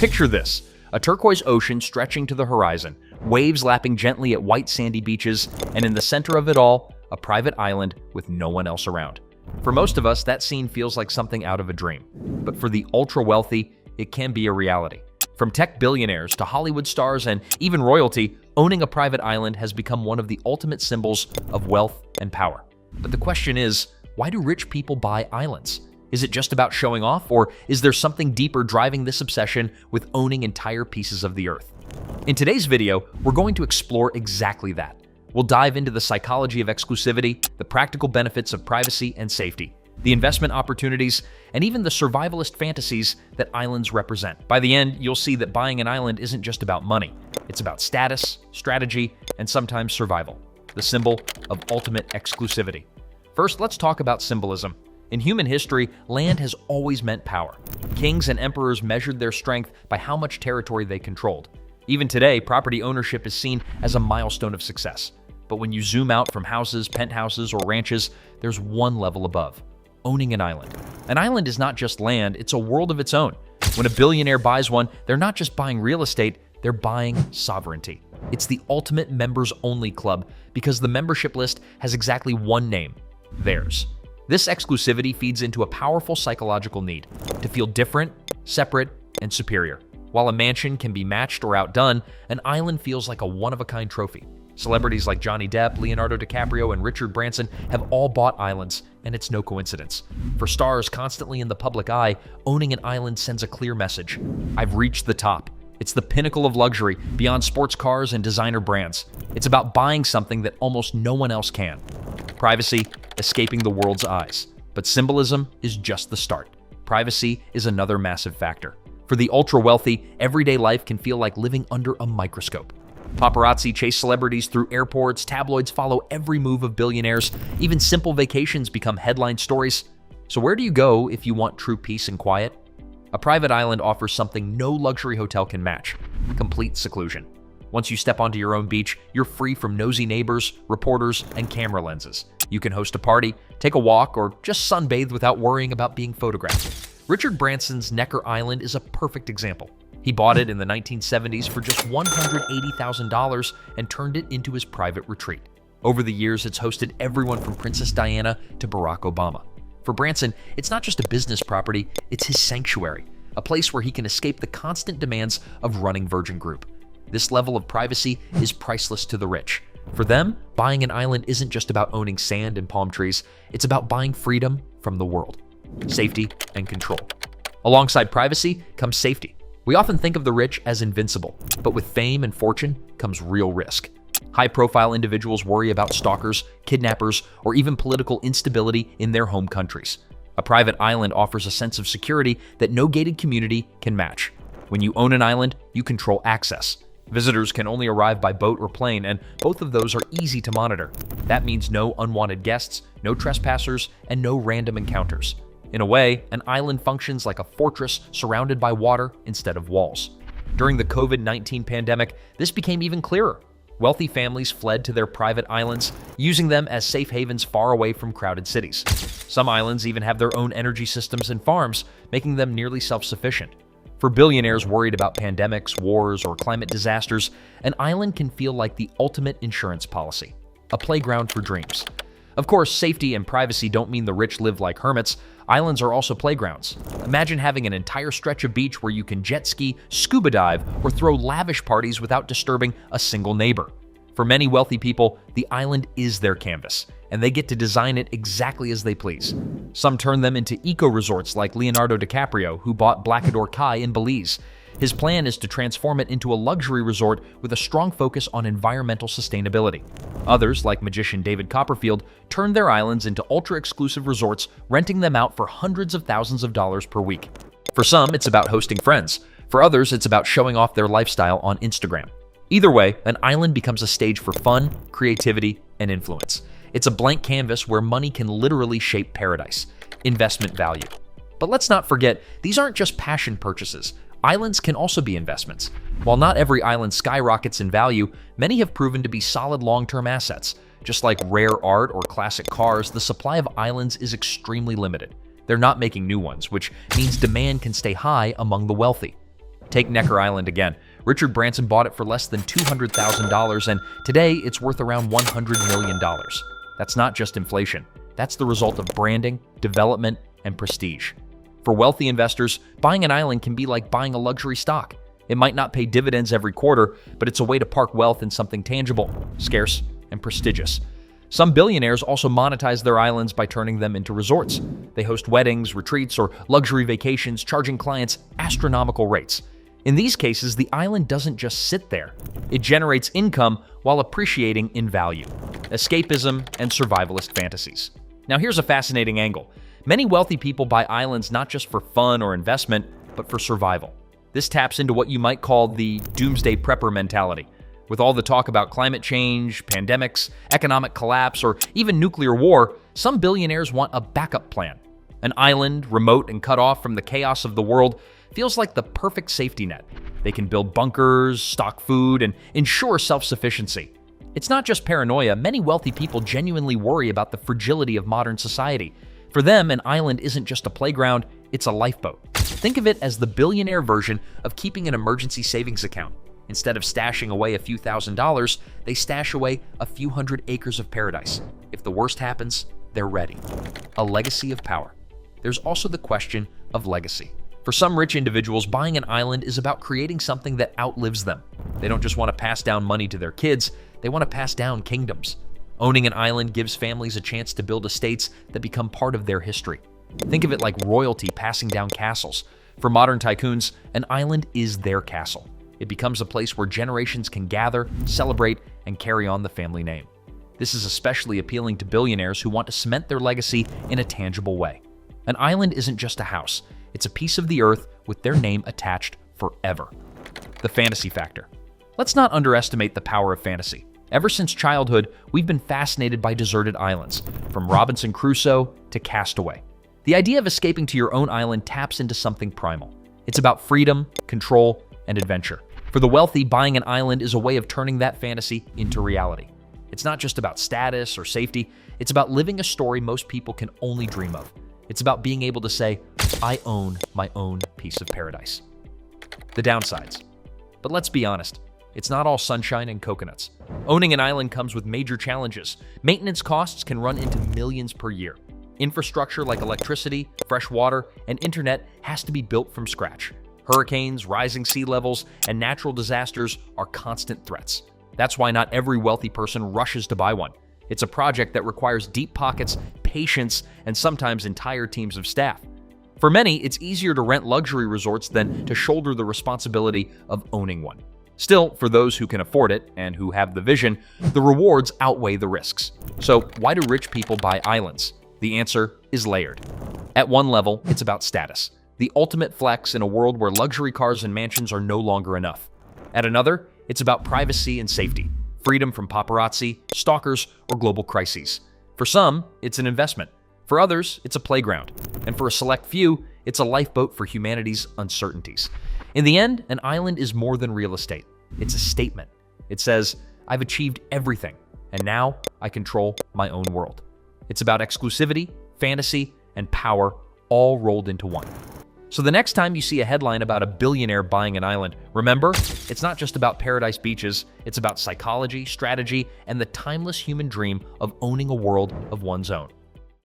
Picture this: a turquoise ocean stretching to the horizon, waves lapping gently at white sandy beaches, and in the center of it all, a private island with no one else around. For most of us, that scene feels like something out of a dream. But for the ultra-wealthy, it can be a reality. From tech billionaires to Hollywood stars and even royalty, owning a private island has become one of the ultimate symbols of wealth and power. But the question is, why do rich people buy islands? Is it just about showing off, or is there something deeper driving this obsession with owning entire pieces of the earth? In today's video, we're going to explore exactly that. We'll dive into the psychology of exclusivity, the practical benefits of privacy and safety, the investment opportunities, and even the survivalist fantasies that islands represent. By the end, you'll see that buying an island isn't just about money. It's about status, strategy, and sometimes survival, the symbol of ultimate exclusivity. First, let's talk about symbolism. In human history, land has always meant power. Kings and emperors measured their strength by how much territory they controlled. Even today, property ownership is seen as a milestone of success. But when you zoom out from houses, penthouses, or ranches, there's one level above: owning an island. An island is not just land, it's a world of its own. When a billionaire buys one, they're not just buying real estate, they're buying sovereignty. It's the ultimate members-only club because the membership list has exactly one name: theirs. This exclusivity feeds into a powerful psychological need to feel different, separate, and superior. While a mansion can be matched or outdone, an island feels like a one-of-a-kind trophy. Celebrities like Johnny Depp, Leonardo DiCaprio, and Richard Branson have all bought islands, and it's no coincidence. For stars constantly in the public eye, owning an island sends a clear message: I've reached the top. It's the pinnacle of luxury, beyond sports cars and designer brands. It's about buying something that almost no one else can. Privacy, escaping the world's eyes. But symbolism is just the start. Privacy is another massive factor. For the ultra-wealthy, everyday life can feel like living under a microscope. Paparazzi chase celebrities through airports, tabloids follow every move of billionaires, even simple vacations become headline stories. So where do you go if you want true peace and quiet? A private island offers something no luxury hotel can match: complete seclusion. Once you step onto your own beach, you're free from nosy neighbors, reporters, and camera lenses. You can host a party, take a walk, or just sunbathe without worrying about being photographed. Richard Branson's Necker Island is a perfect example. He bought it in the 1970s for just $180,000 and turned it into his private retreat. Over the years, it's hosted everyone from Princess Diana to Barack Obama. For Branson, it's not just a business property, it's his sanctuary, a place where he can escape the constant demands of running Virgin Group. This level of privacy is priceless to the rich. For them, buying an island isn't just about owning sand and palm trees, it's about buying freedom from the world, safety, and control. Alongside privacy comes safety. We often think of the rich as invincible, but with fame and fortune comes real risk. High-profile individuals worry about stalkers, kidnappers, or even political instability in their home countries. A private island offers a sense of security that no gated community can match. When you own an island, you control access. Visitors can only arrive by boat or plane, and both of those are easy to monitor. That means no unwanted guests, no trespassers, and no random encounters. In a way, an island functions like a fortress surrounded by water instead of walls. During the COVID-19 pandemic, this became even clearer. Wealthy families fled to their private islands, using them as safe havens far away from crowded cities. Some islands even have their own energy systems and farms, making them nearly self-sufficient. For billionaires worried about pandemics, wars, or climate disasters, an island can feel like the ultimate insurance policy, a playground for dreams. Of course, safety and privacy don't mean the rich live like hermits. Islands are also playgrounds. Imagine having an entire stretch of beach where you can jet ski, scuba dive, or throw lavish parties without disturbing a single neighbor. For many wealthy people, the island is their canvas, and they get to design it exactly as they please. Some turn them into eco-resorts like Leonardo DiCaprio, who bought Blacador Cay in Belize. His plan is to transform it into a luxury resort with a strong focus on environmental sustainability. Others, like magician David Copperfield, turned their islands into ultra-exclusive resorts, renting them out for hundreds of thousands of dollars per week. For some, it's about hosting friends. For others, it's about showing off their lifestyle on Instagram. Either way, an island becomes a stage for fun, creativity, and influence. It's a blank canvas where money can literally shape paradise, investment value. But let's not forget, these aren't just passion purchases. Islands can also be investments. While not every island skyrockets in value, many have proven to be solid long-term assets. Just like rare art or classic cars, the supply of islands is extremely limited. They're not making new ones, which means demand can stay high among the wealthy. Take Necker Island again. Richard Branson bought it for less than $200,000, and today it's worth around $100 million. That's not just inflation. That's the result of branding, development, and prestige. For wealthy investors, buying an island can be like buying a luxury stock. It might not pay dividends every quarter, but it's a way to park wealth in something tangible, scarce, and prestigious. Some billionaires also monetize their islands by turning them into resorts. They host weddings, retreats, or luxury vacations, charging clients astronomical rates. In these cases, the island doesn't just sit there. It generates income while appreciating in value. Escapism and survivalist fantasies. Now here's a fascinating angle. Many wealthy people buy islands not just for fun or investment, but for survival. This taps into what you might call the doomsday prepper mentality. With all the talk about climate change, pandemics, economic collapse, or even nuclear war, some billionaires want a backup plan. An island, remote and cut off from the chaos of the world, feels like the perfect safety net. They can build bunkers, stock food, and ensure self-sufficiency. It's not just paranoia. Many wealthy people genuinely worry about the fragility of modern society. For them, an island isn't just a playground, it's a lifeboat. Think of it as the billionaire version of keeping an emergency savings account. Instead of stashing away a few $1,000s, they stash away a few hundred acres of paradise. If the worst happens, they're ready. A legacy of power. There's also the question of legacy. For some rich individuals, buying an island is about creating something that outlives them. They don't just want to pass down money to their kids, they want to pass down kingdoms. Owning an island gives families a chance to build estates that become part of their history. Think of it like royalty passing down castles. For modern tycoons, an island is their castle. It becomes a place where generations can gather, celebrate, and carry on the family name. This is especially appealing to billionaires who want to cement their legacy in a tangible way. An island isn't just a house, it's a piece of the earth with their name attached forever. The fantasy factor. Let's not underestimate the power of fantasy. Ever since childhood, we've been fascinated by deserted islands, from Robinson Crusoe to Castaway. The idea of escaping to your own island taps into something primal. It's about freedom, control, and adventure. For the wealthy, buying an island is a way of turning that fantasy into reality. It's not just about status or safety, it's about living a story most people can only dream of. It's about being able to say, I own my own piece of paradise. The downsides. But let's be honest, it's not all sunshine and coconuts. Owning an island comes with major challenges. Maintenance costs can run into millions per year. Infrastructure like electricity, fresh water, and internet has to be built from scratch. Hurricanes, rising sea levels, and natural disasters are constant threats. That's why not every wealthy person rushes to buy one. It's a project that requires deep pockets, patience, and sometimes entire teams of staff. For many, it's easier to rent luxury resorts than to shoulder the responsibility of owning one. Still, for those who can afford it and who have the vision, the rewards outweigh the risks. So why do rich people buy islands? The answer is layered. At one level, it's about status, the ultimate flex in a world where luxury cars and mansions are no longer enough. At another, it's about privacy and safety, freedom from paparazzi, stalkers, or global crises. For some, it's an investment. For others, it's a playground. And for a select few, it's a lifeboat for humanity's uncertainties. In the end, an island is more than real estate. It's a statement. It says, I've achieved everything, and now I control my own world. It's about exclusivity, fantasy, and power all rolled into one. So the next time you see a headline about a billionaire buying an island, remember, it's not just about paradise beaches, it's about psychology, strategy, and the timeless human dream of owning a world of one's own.